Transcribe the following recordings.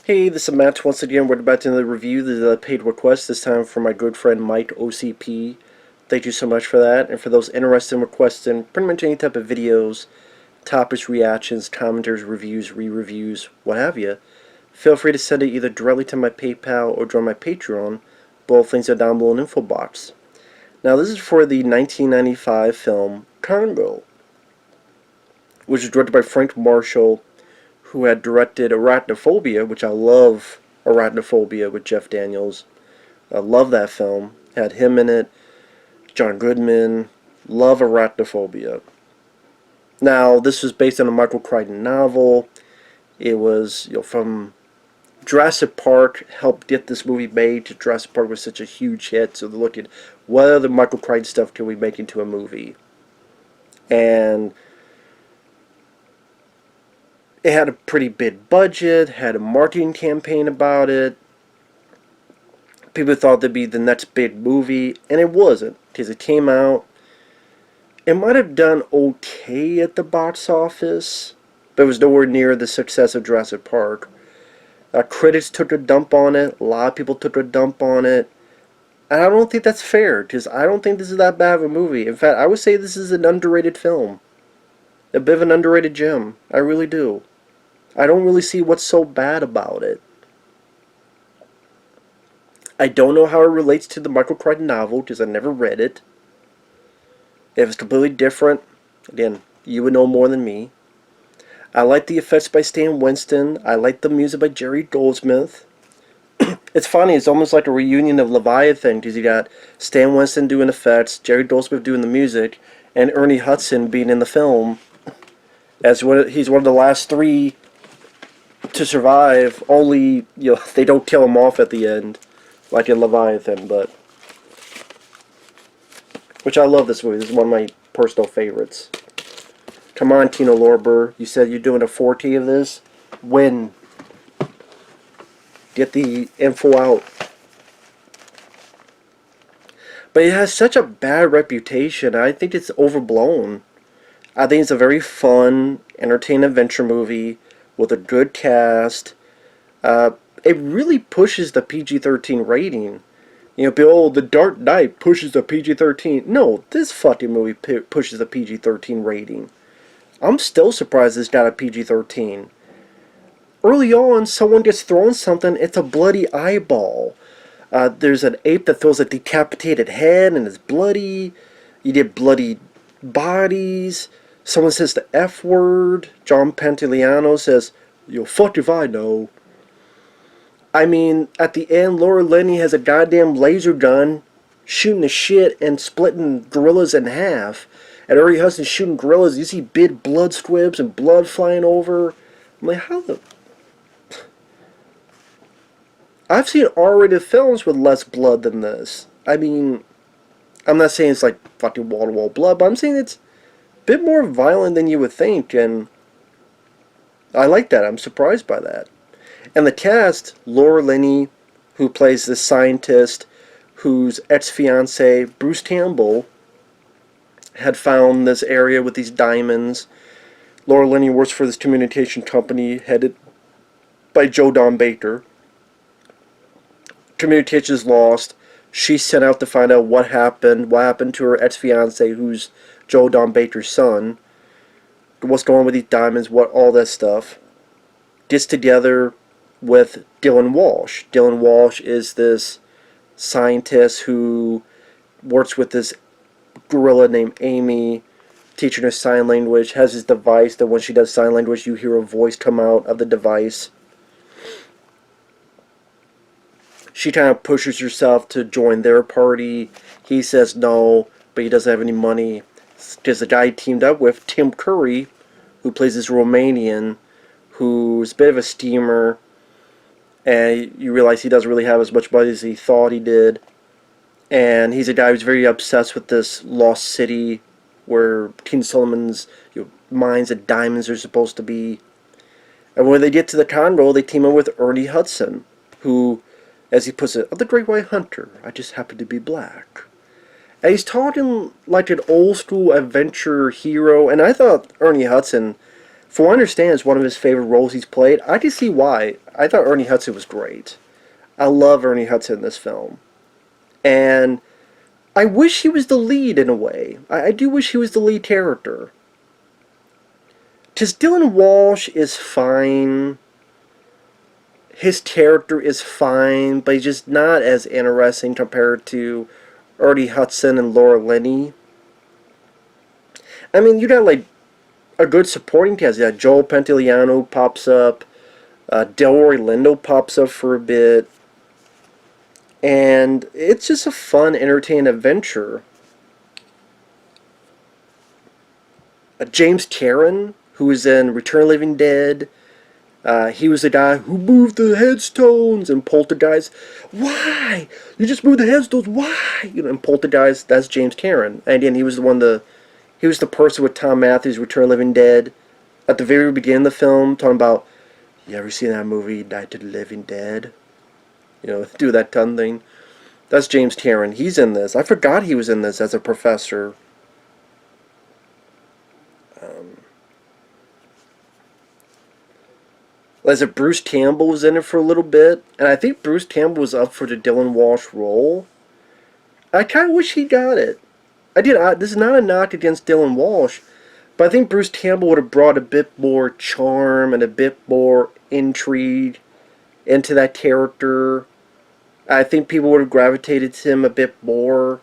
Hey, this is Matt once again. We're about to the review the paid request, this time from my good friend Mike OCP. Thank you so much for that. And for those interested in requesting pretty much any type of videos, topics, reactions, commentaries, reviews, re-reviews, what have you, feel free to send it either directly to my PayPal or join my Patreon. Both links are down below in the info box. Now this is for the 1995 film Congo, which is directed by Frank Marshall, who had directed Arachnophobia, which I love. Arachnophobia with Jeff Daniels. I love that film. Had him in it. John Goodman. Love Arachnophobia. Now, this was based on a Michael Crichton novel. It was, from Jurassic Park helped get this movie made. Jurassic Park was such a huge hit, so they're looking, what other Michael Crichton stuff can we make into a movie? And it had a pretty big budget, had a marketing campaign about it. People thought it'd be the next big movie, and it wasn't, because it came out. It might have done okay at the box office, but it was nowhere near the success of Jurassic Park. Critics took a dump on it, a lot of people took a dump on it, and I don't think that's fair, because I don't think this is that bad of a movie. In fact, I would say this is an underrated film. A bit of an underrated gem. I really do. I don't really see what's so bad about it. I don't know how it relates to the Michael Crichton novel, because I never read it. If it's completely different, again, you would know more than me. I like the effects by Stan Winston. I like the music by Jerry Goldsmith. It's funny, it's almost like a reunion of Leviathan, because you got Stan Winston doing effects, Jerry Goldsmith doing the music, and Ernie Hudson being in the film. He's one of the last three to survive. Only, they don't kill him off at the end, like in Leviathan, but which I love this movie. This is one of my personal favorites. Come on, Tino Lorber. You said you're doing a 4T of this? Win. Get the info out. But it has such a bad reputation. I think it's overblown. I think it's a very fun, entertaining adventure movie with a good cast. It really pushes the PG-13 rating. The Dark Knight pushes the PG-13. No, this fucking movie pushes the PG-13 rating. I'm still surprised this got a PG-13. Early on, someone gets thrown something, it's a bloody eyeball. There's an ape that throws a decapitated head and it's bloody. You get bloody bodies. Someone says the F word. John Pentillano says, fuck if I know. I mean, at the end, Laura Linney has a goddamn laser gun shooting the shit and splitting gorillas in half. And Ernie Hudson shooting gorillas. You see big blood squibs and blood flying over. I'm like, how the... I've seen R-rated films with less blood than this. I mean, I'm not saying it's like fucking wall-to-wall blood, but I'm saying it's a bit more violent than you would think, and I like that. I'm surprised by that. And the cast, Laura Linney, who plays this scientist whose ex-fiance, Bruce Campbell, had found this area with these diamonds. Laura Linney works for this communication company headed by Joe Don Baker. Communication is lost. She's sent out to find out what happened to her ex-fiance, who's Joe Don Baker's son. What's going on with these diamonds, all that stuff. Gets together with Dylan Walsh. Dylan Walsh is this scientist who works with this gorilla named Amy, teaching her sign language, has this device that when she does sign language, you hear a voice come out of the device. She kind of pushes herself to join their party. He says no, but he doesn't have any money. Because the guy he teamed up with, Tim Curry, who plays this Romanian, who's a bit of a steamer, and you realize he doesn't really have as much money as he thought he did. And he's a guy who's very obsessed with this lost city where King Solomon's mines and diamonds are supposed to be. And when they get to the Congo, they team up with Ernie Hudson, who, as he puts it, the Great White Hunter, I just happen to be black. And he's talking like an old school adventure hero, and I thought Ernie Hudson For what I understand, it's one of his favorite roles he's played. I can see why. I thought Ernie Hudson was great. I love Ernie Hudson in this film. And I wish he was the lead in a way. I do wish he was the lead character. Because Dylan Walsh is fine. His character is fine, but he's just not as interesting compared to Ernie Hudson and Laura Linney. I mean, you got like a good supporting cast. Yeah, Joel Pentillano pops up. Delroy Lindo pops up for a bit. And it's just a fun, entertaining adventure. James Karen, who is in Return of the Living Dead. He was the guy who moved the headstones and Poltergeist. Why? You just moved the headstones. Why? You know, and Poltergeist. That's James Karen. And again, he was he was the person with Tom Matthews, Return of the Living Dead, at the very beginning of the film, talking about, you ever seen that movie, Night of the Living Dead? You know, do that ton thing. That's James Karen. He's in this. I forgot he was in this as a professor. As if Bruce Campbell was in it for a little bit, and I think Bruce Campbell was up for the Dylan Walsh role. I kind of wish he got it. This is not a knock against Dylan Walsh, but I think Bruce Campbell would have brought a bit more charm and a bit more intrigue into that character. I think people would have gravitated to him a bit more.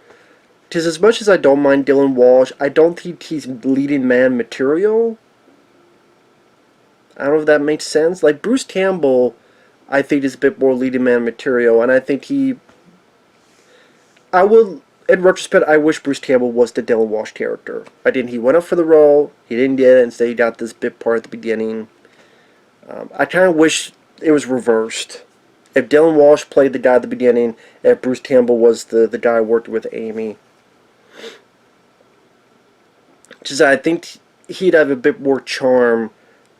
Because as much as I don't mind Dylan Walsh, I don't think he's leading man material. I don't know if that makes sense. Like, Bruce Campbell, I think, is a bit more leading man material, and I think in retrospect, I wish Bruce Campbell was the Dylan Walsh character. He went up for the role, he didn't get it, instead he got this bit part at the beginning. I kind of wish it was reversed. If Dylan Walsh played the guy at the beginning, if Bruce Campbell was the guy working with Amy. Just, I think he'd have a bit more charm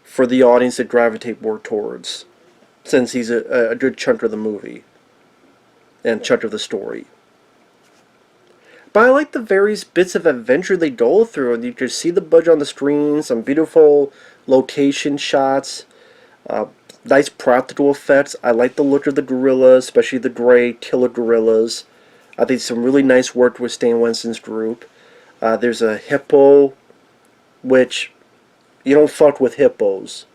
for the audience to gravitate more towards, since he's a good chunk of the movie and chunk of the story. But I like the various bits of adventure they go through, and you can see the budget on the screen, some beautiful location shots, nice practical effects. I like the look of the gorillas, especially the gray killer gorillas. I think some really nice work with Stan Winston's group. There's a hippo, which you don't fuck with hippos.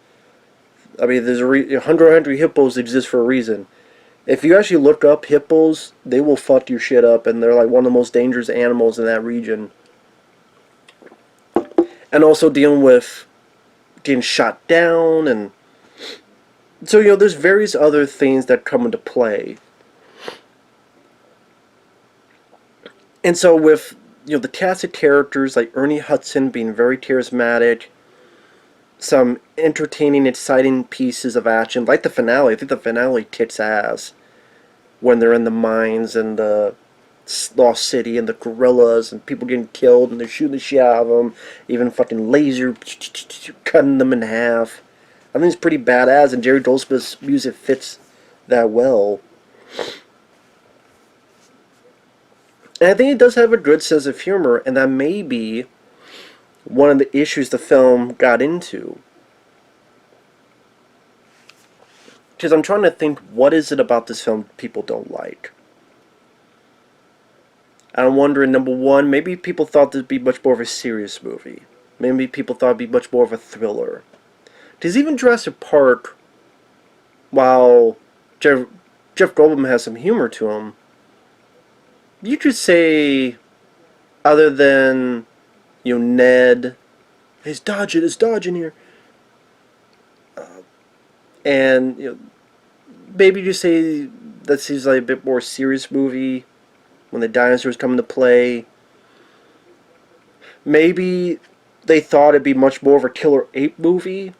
I mean, there's 100 hippos exist for a reason. If you actually look up hippos, they will fuck your shit up, and they're like one of the most dangerous animals in that region. And also dealing with getting shot down, and so, you know, there's various other things that come into play. And so with, you know, the cast of characters like Ernie Hudson being very charismatic, some entertaining, exciting pieces of action, like the finale. I think the finale kicks ass when they're in the mines and the lost city and the gorillas and people getting killed and they're shooting the shit out of them, even fucking laser cutting them in half. I think it's pretty badass, and Jerry Goldsmith's music fits that well. And I think it does have a good sense of humor, and that may be one of the issues the film got into. Because I'm trying to think, what is it about this film people don't like? I'm wondering, number one, maybe people thought this would be much more of a serious movie. Maybe people thought it would be much more of a thriller. Because even Jurassic Park, while Jeff Goldblum has some humor to him, you could say, other than, you know, Ned, it's dodging here. And, you know, maybe you say that seems like a bit more serious movie when the dinosaurs come into play. Maybe they thought it'd be much more of a killer ape movie,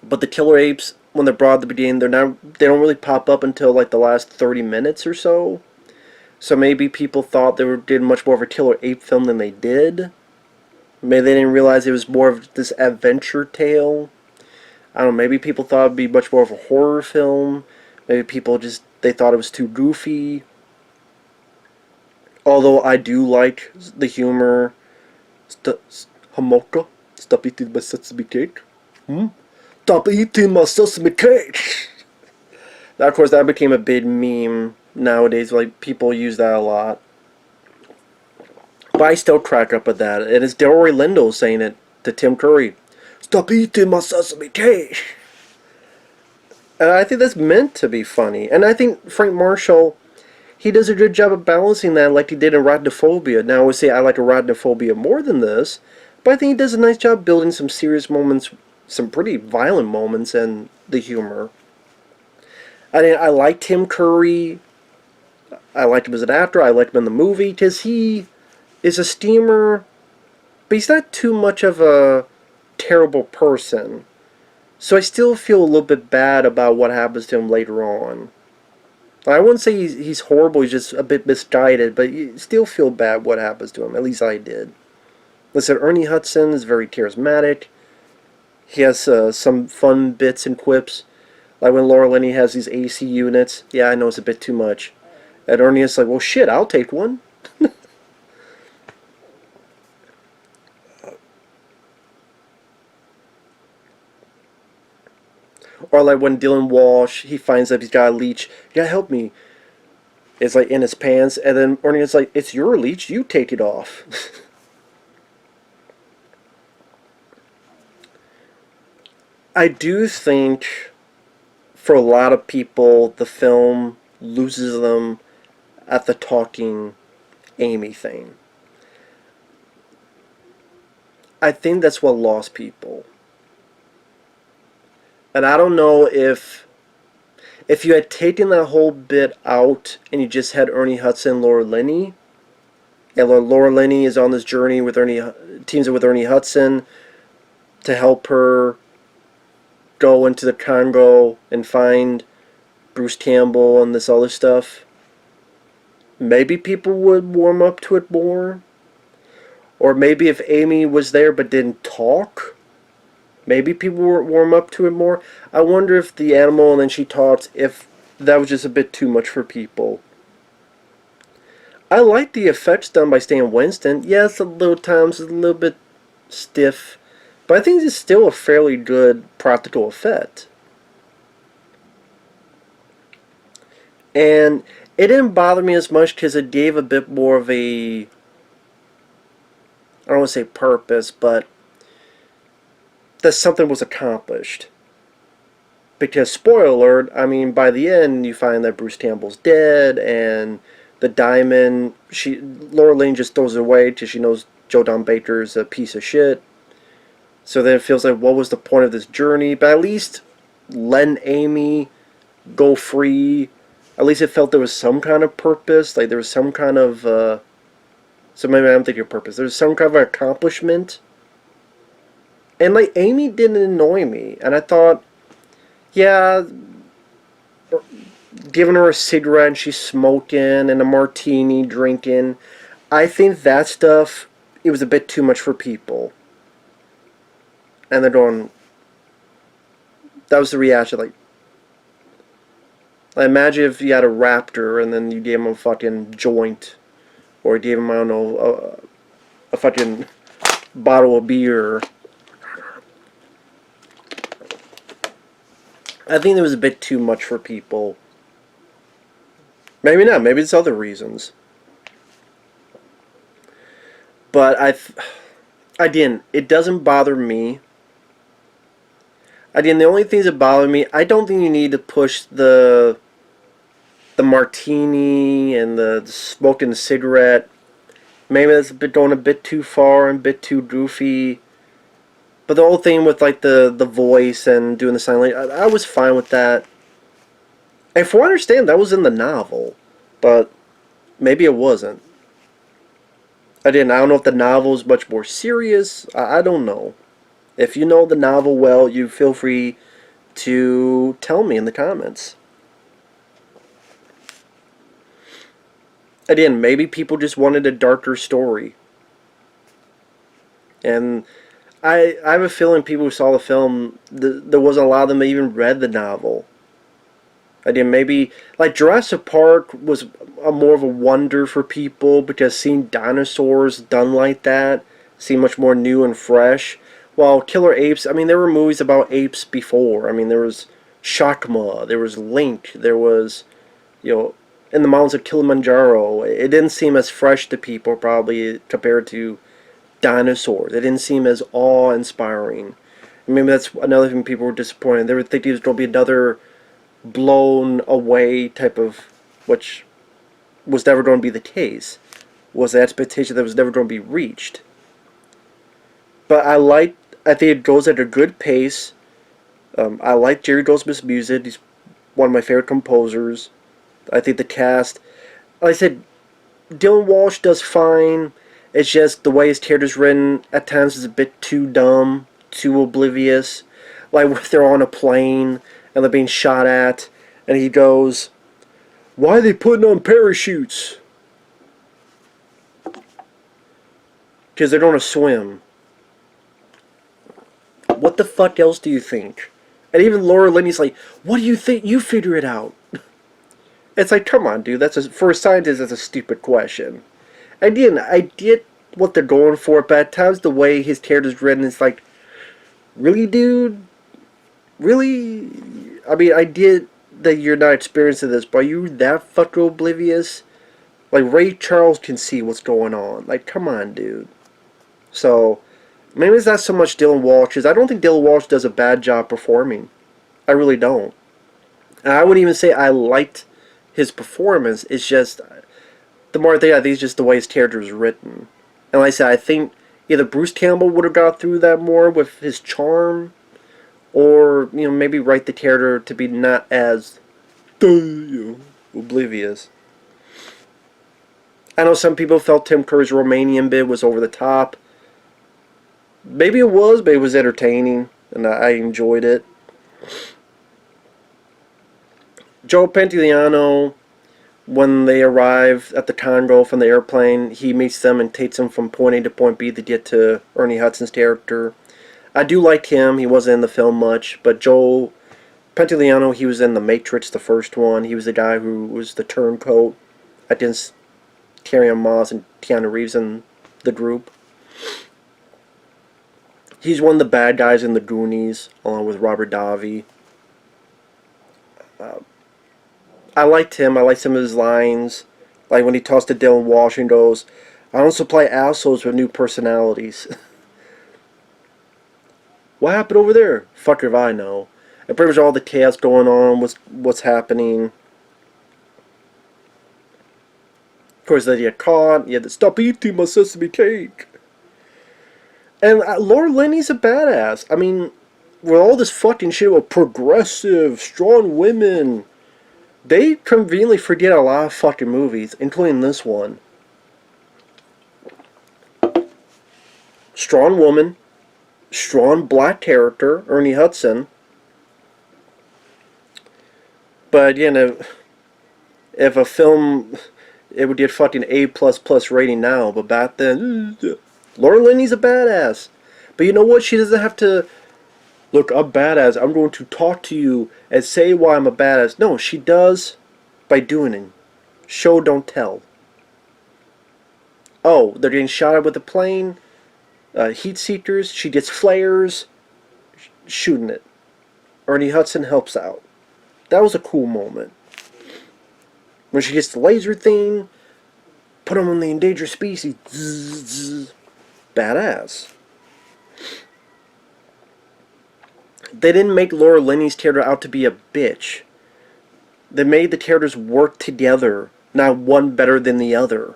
but the killer apes, when they're brought at the beginning, they don't really pop up until like the last 30 minutes or so. So maybe people thought they did much more of a killer ape film than they did. Maybe they didn't realize it was more of this adventure tale. I don't know, maybe people thought it would be much more of a horror film. Maybe people they thought it was too goofy. Although I do like the humor. Homoko? Stop eating my sesame cake. Hmm? Stop eating my sesame cake. Now, of course, that became a big meme nowadays. Like, people use that a lot. But I still crack up at that. And it's Delroy Lindo saying it to Tim Curry. Stop eating my sesame cake. And I think that's meant to be funny. And I think Frank Marshall, he does a good job of balancing that like he did in Arachnophobia. Now, I would say I like Arachnophobia more than this. But I think he does a nice job building some serious moments, some pretty violent moments, and the humor. I mean, I like Tim Curry. I liked him as an actor. I liked him in the movie because he is a steamer, but he's not too much of a terrible person. So I still feel a little bit bad about what happens to him later on. I wouldn't say he's horrible, he's just a bit misguided, but you still feel bad what happens to him. At least I did. Listen, Ernie Hudson is very charismatic. He has some fun bits and quips. Like when Laura Linney has these AC units. Yeah, I know it's a bit too much. And Ernie is like, well, shit, I'll take one. Or like when Dylan Walsh, he finds that he's got a leech. You gotta help me. It's like in his pants. And then Ernie is like, it's your leech, you take it off. I do think for a lot of people the film loses them at the talking Amy thing. I think that's what lost people. And I don't know if you had taken that whole bit out and you just had Ernie Hudson and Laura Linney, and Laura Linney is on this journey with teams with Ernie Hudson to help her go into the Congo and find Bruce Campbell and this other stuff, maybe people would warm up to it more. Or maybe if Amy was there but didn't talk, maybe people would warm up to it more. I wonder if the animal and then she talks, if that was just a bit too much for people. I like the effects done by Stan Winston. Yes, a little times it's a little bit stiff, but I think it's still a fairly good practical effect. And it didn't bother me as much because it gave a bit more of a, I don't want to say purpose, but that something was accomplished. Because, spoiler alert, I mean, by the end, you find that Bruce Campbell's dead, and the diamond, Laura Linney just throws it away because she knows Joe Don Baker's a piece of shit. So then it feels like, what was the point of this journey? But at least letting Amy go free, at least it felt there was some kind of purpose, like there was some kind of, so maybe I'm thinking of purpose, there was some kind of accomplishment. And like, Amy didn't annoy me, and I thought, yeah, giving her a cigarette and she's smoking and a martini drinking, I think that stuff, it was a bit too much for people. And they're going, that was the reaction, like, imagine if you had a raptor and then you gave him a fucking joint, or you gave him, I don't know, a fucking bottle of beer. I think it was a bit too much for people. Maybe not, maybe it's other reasons. But again, it doesn't bother me. Again, the only things that bother me, I don't think you need to push the martini and the smoking the cigarette. Maybe that's going a bit too far and a bit too goofy. But the whole thing with like the voice and doing the sign language, I was fine with that. And from what I understand, that was in the novel. But maybe it wasn't. I don't know if the novel is much more serious. I don't know. If you know the novel well, you feel free to tell me in the comments. Again, maybe people just wanted a darker story. And I have a feeling people who saw the film, there wasn't a lot of them that even read the novel. Again, maybe, like Jurassic Park was more of a wonder for people because seeing dinosaurs done like that seemed much more new and fresh. Well, killer apes. I mean, there were movies about apes before. I mean, there was Shakma, there was Link, there was, you know, in the mountains of Kilimanjaro. It didn't seem as fresh to people probably compared to dinosaurs. It didn't seem as awe-inspiring. Maybe that's another thing people were disappointed. They were thinking it was going to be another blown away type of, which was never going to be the case. Was the expectation that was never going to be reached. But I think it goes at a good pace. I like Jerry Goldsmith's music. He's one of my favorite composers. I think the cast, like I said, Dylan Walsh does fine. It's just the way his character's written at times is a bit too dumb, too oblivious. Like when they're on a plane and they're being shot at, and he goes, "Why are they putting on parachutes?" Because they're going to swim. What the fuck else do you think? And even Laura Linney's like, "What do you think? You figure it out." It's like, come on, dude. For a scientist, that's a stupid question. Again, I get what they're going for, but at times the way his character's written is like, really, dude? Really? I mean, I get that you're not experiencing this, but are you that fucking oblivious? Like, Ray Charles can see what's going on. Like, come on, dude. So, maybe it's not so much Dylan Walsh, because I don't think Dylan Walsh does a bad job performing. I really don't. And I wouldn't even say I liked his performance. It's just, the more I think it's just the way his character is written. And like I said, I think either Bruce Campbell would have got through that more with his charm, or, maybe write the character to be not as, oblivious. I know some people felt Tim Curry's Romanian bit was over the top. Maybe it was, but it was entertaining, and I enjoyed it. Joe Pentillano, when they arrive at the Congo from the airplane, he meets them and takes them from point A to point B to get to Ernie Hudson's character. I do like him. He wasn't in the film much, but Joe Pentillano, he was in The Matrix, the first one. He was the guy who was the turncoat against Carrie-Anne Moss and Keanu Reeves in the group. He's one of the bad guys in the Goonies, along with Robert Davi. I liked him. I liked some of his lines. Like when he talks to Dylan Walsh and goes, "I don't supply assholes with new personalities." What happened over there? Fuck if I know. And pretty much all the chaos going on, what's happening. Of course, then you get caught. You had to stop eating my sesame cake. And Laura Linney's a badass. I mean, with all this fucking shit with progressive, strong women, they conveniently forget a lot of fucking movies, including this one. Strong woman, strong black character, Ernie Hudson. But again, if a film, it would get fucking A++ rating now, but back then, Laura Linney's a badass. But you know what? She doesn't have to, "Look, I'm badass. I'm going to talk to you and say why I'm a badass." No, she does by doing it. Show, don't tell. Oh, they're getting shot at with a plane. Heat seekers. She gets flares. Shooting it. Ernie Hudson helps out. That was a cool moment. When she gets the laser thing, put them on the endangered species. Zzz, zzz. Badass. They didn't make Laura Linney's character out to be a bitch. They made the characters work together, not one better than the other.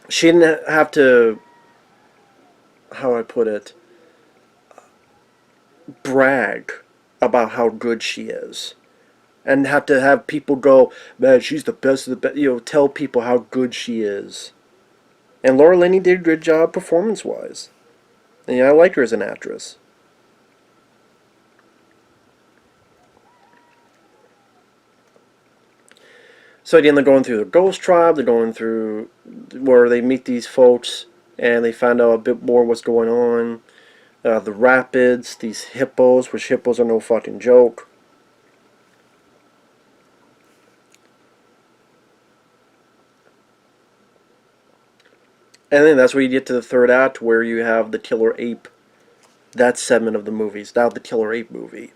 She didn't have to, how do I put it, brag about how good she is. And have to have people go, "Man, she's the best of the best." Tell people how good she is. And Laura Linney did a good job performance-wise. And I like her as an actress. So again, they're going through the Ghost Tribe. They're going through where they meet these folks, and they find out a bit more what's going on. The rapids, these hippos, which hippos are no fucking joke. And then that's where you get to the third act where you have the killer ape. That segment of the movies. Now the killer ape movie.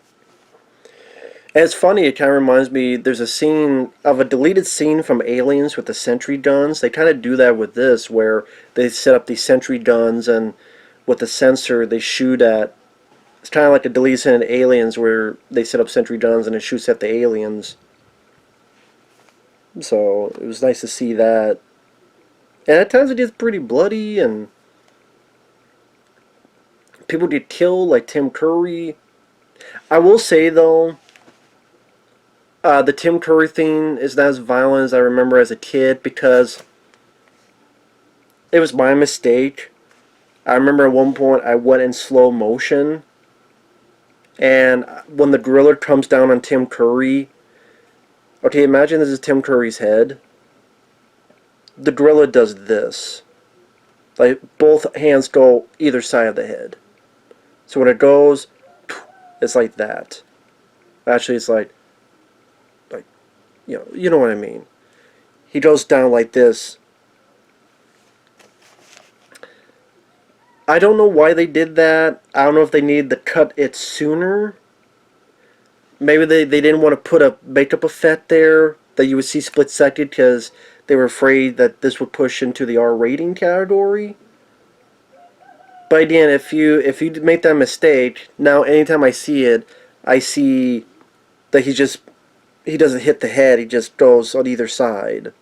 And it's funny, it kind of reminds me, there's a scene of a deleted scene from Aliens with the sentry guns. They kind of do that with this, where they set up these sentry guns and with the sensor they shoot at. It's kind of like a deleted scene in Aliens where they set up sentry guns and it shoots at the aliens. So it was nice to see that. And at times it gets pretty bloody and people get killed, like Tim Curry. I will say though, the Tim Curry thing is not as violent as I remember as a kid because it was my mistake. I remember at one point I went in slow motion, and when the gorilla comes down on Tim Curry, okay, imagine this is Tim Curry's head. The gorilla does this. Like, both hands go either side of the head. So when it goes, it's like that. Actually, it's like, you know what I mean. He goes down like this. I don't know why they did that. I don't know if they needed to cut it sooner. Maybe they didn't want to put a makeup effect there that you would see split second because they were afraid that this would push into the R rating category. But again, if you make that mistake, now anytime I see it, I see that he doesn't hit the head, he just goes on either side.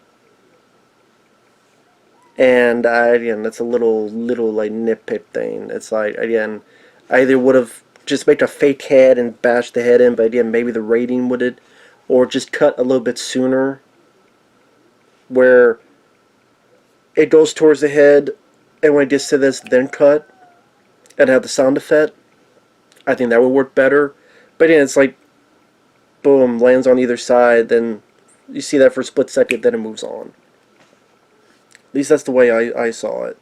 And again, that's a little like nitpick thing. It's like, again, I either would have just made a fake head and bashed the head in, but again, maybe the rating would it, or just cut a little bit sooner, where it goes towards the head, and when it gets to this, then cut, and have the sound effect. I think that would work better. But again, it's like, boom, lands on either side, then you see that for a split second, then it moves on. At least that's the way I saw it.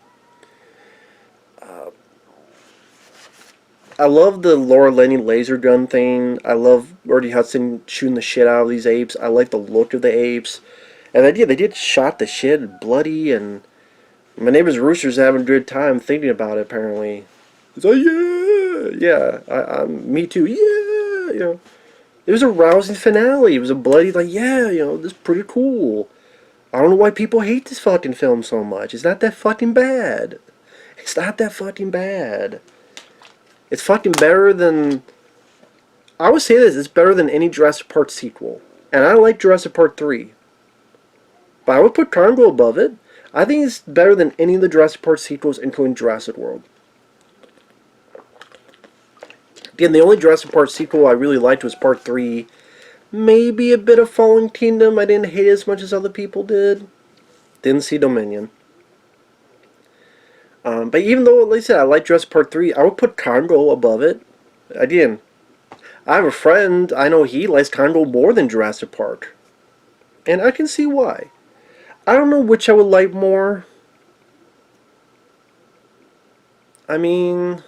I love the Laura Linney laser gun thing. I love Ernie Hudson shooting the shit out of these apes. I like the look of the apes. And they did shot the shit bloody, and my neighbor's rooster's having a good time thinking about it, apparently. It's like, yeah, me too, yeah, you know. It was a rousing finale. It was a bloody, like, yeah, you know, this is pretty cool. I don't know why people hate this fucking film so much. It's not that fucking bad. It's not that fucking bad. It's fucking better than... I would say this, it's better than any Jurassic Park sequel. And I like Jurassic Park 3. But I would put Congo above it. I think it's better than any of the Jurassic Park sequels, including Jurassic World. Again, the only Jurassic Park sequel I really liked was Part 3. Maybe a bit of Fallen Kingdom. I didn't hate it as much as other people did. Didn't see Dominion. But even though, like I said, I like Jurassic Park 3, I would put Congo above it. Again, I have a friend, I know he likes Congo more than Jurassic Park. And I can see why. I don't know which I would like more. I mean,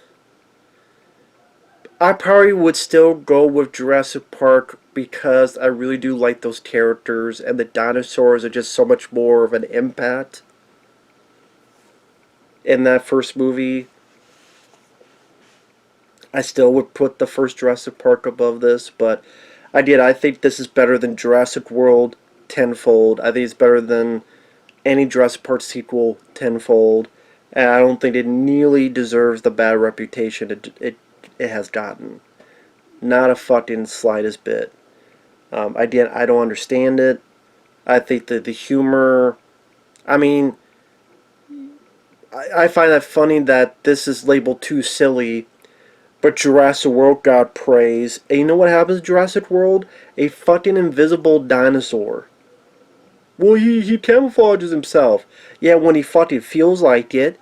I probably would still go with Jurassic Park because I really do like those characters, and the dinosaurs are just so much more of an impact in that first movie. I still would put the first Jurassic Park above this, but I think this is better than Jurassic World tenfold. I think it's better than any Jurassic Park sequel tenfold, and I don't think it nearly deserves the bad reputation it has gotten. Not a fucking slightest bit. I don't understand it. I think that the humor... I mean, I find that funny that this is labeled too silly, but Jurassic World got praise. And you know what happens in Jurassic World? A fucking invisible dinosaur. Well, he camouflages himself. Yeah, when he fucking feels like it.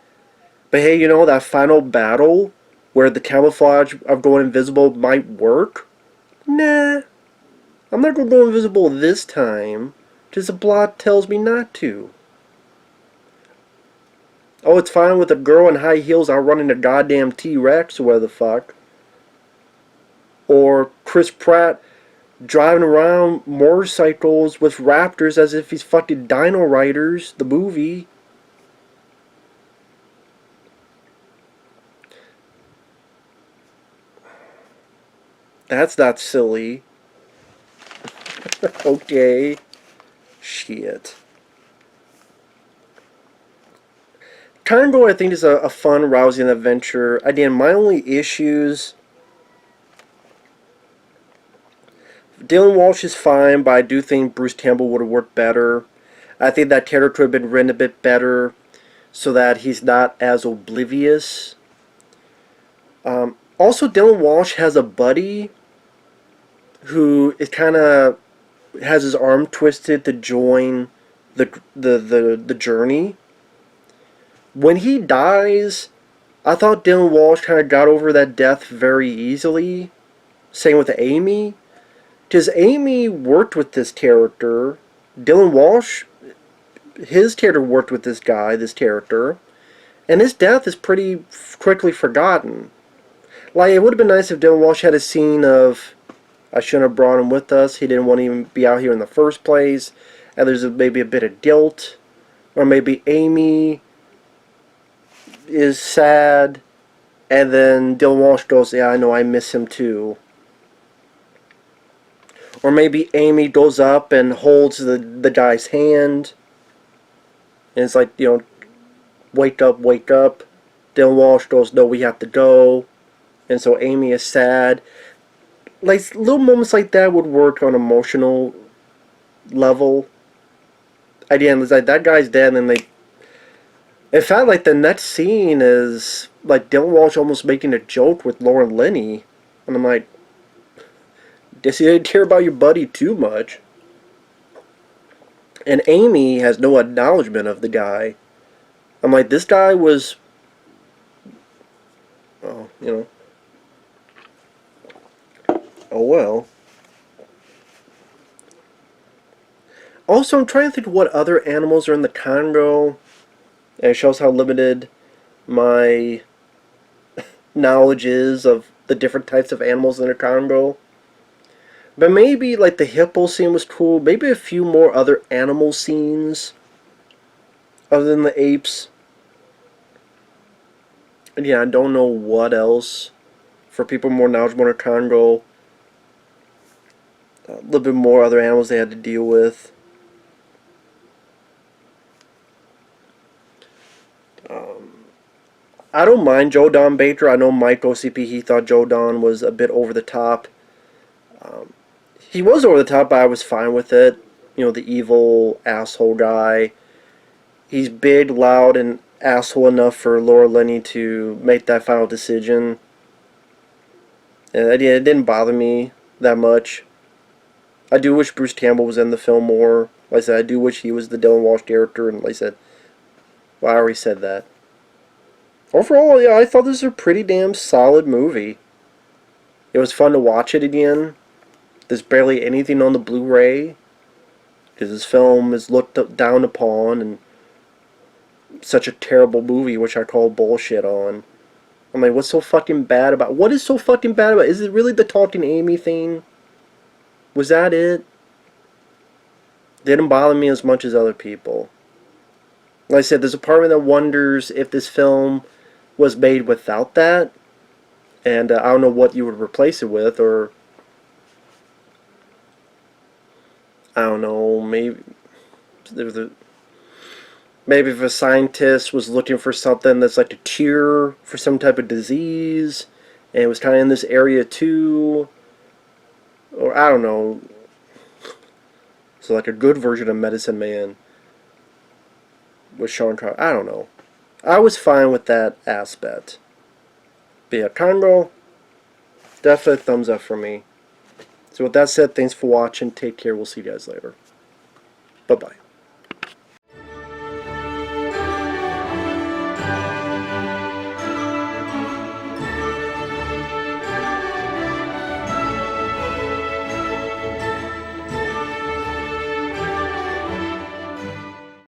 But hey, you know, that final battle where the camouflage of going invisible might work? Nah. I'm not going to go invisible this time, because the plot tells me not to. Oh, it's fine with a girl in high heels outrunning a goddamn T-Rex or whatever the fuck. Or Chris Pratt driving around motorcycles with raptors as if he's fucking Dino Riders, the movie. That's not silly. Okay. Shit. Congo, I think, is a fun, rousing adventure. Again, my only issues... Dylan Walsh is fine, but I do think Bruce Campbell would have worked better. I think that character could have been written a bit better so that he's not as oblivious. Also, Dylan Walsh has a buddy who is kind of has his arm twisted to join the journey. When he dies, I thought Dylan Walsh kind of got over that death very easily. Same with Amy. Because Amy worked with this character. Dylan Walsh, his character worked with this guy, this character. And his death is pretty quickly forgotten. Like, it would have been nice if Dylan Walsh had a scene of, I shouldn't have brought him with us. He didn't want to even be out here in the first place. And there's maybe a bit of guilt. Or maybe Amy is sad. And then Dylan Walsh goes, yeah, I know, I miss him too. Or maybe Amy goes up and holds the guy's hand. And it's like, you know, wake up, wake up. Dylan Walsh goes, no, we have to go. And so Amy is sad. Like, little moments like that would work on an emotional level. Again, it's like, that guy's dead, and they... It felt like the next scene is, like, Dylan Walsh almost making a joke with Laura Linney. And I'm like, guess you didn't care about your buddy too much. And Amy has no acknowledgement of the guy. I'm like, this guy was... Oh, you know... Oh well. Also, I'm trying to think of what other animals are in the Congo. And it shows how limited my knowledge is of the different types of animals in the Congo. But maybe, like, the hippo scene was cool. Maybe a few more other animal scenes other than the apes. And yeah, I don't know what else. For people more knowledgeable in the Congo, a little bit more other animals they had to deal with. I don't mind Joe Don Baker. I know Mike OCP, he thought Joe Don was a bit over the top. He was over the top, but I was fine with it. You know, the evil asshole guy. He's big, loud, and asshole enough for Laura Linney to make that final decision. And it didn't bother me that much. I do wish Bruce Campbell was in the film more. Like I said, I do wish he was the Dylan Walsh character, and like I said, well, I already said that. Overall, yeah, I thought this was a pretty damn solid movie. It was fun to watch it again. There's barely anything on the Blu-ray, because this film is looked down upon, and such a terrible movie, which I call bullshit on. I'm like, what's so fucking bad about... What is so fucking bad about... Is it really the Talking Amy thing? Was that it? Didn't bother me as much as other people. Like I said, there's a part of me that wonders if this film was made without that. And I don't know what you would replace it with, or... I don't know, maybe... Maybe if a scientist was looking for something that's like a cure for some type of disease, and it was kind of in this area too, or I don't know. So like a good version of Medicine Man with Sean Connery. I don't know. I was fine with that aspect. But yeah, Congo, definitely thumbs up for me. So with that said, thanks for watching. Take care. We'll see you guys later. Bye-bye.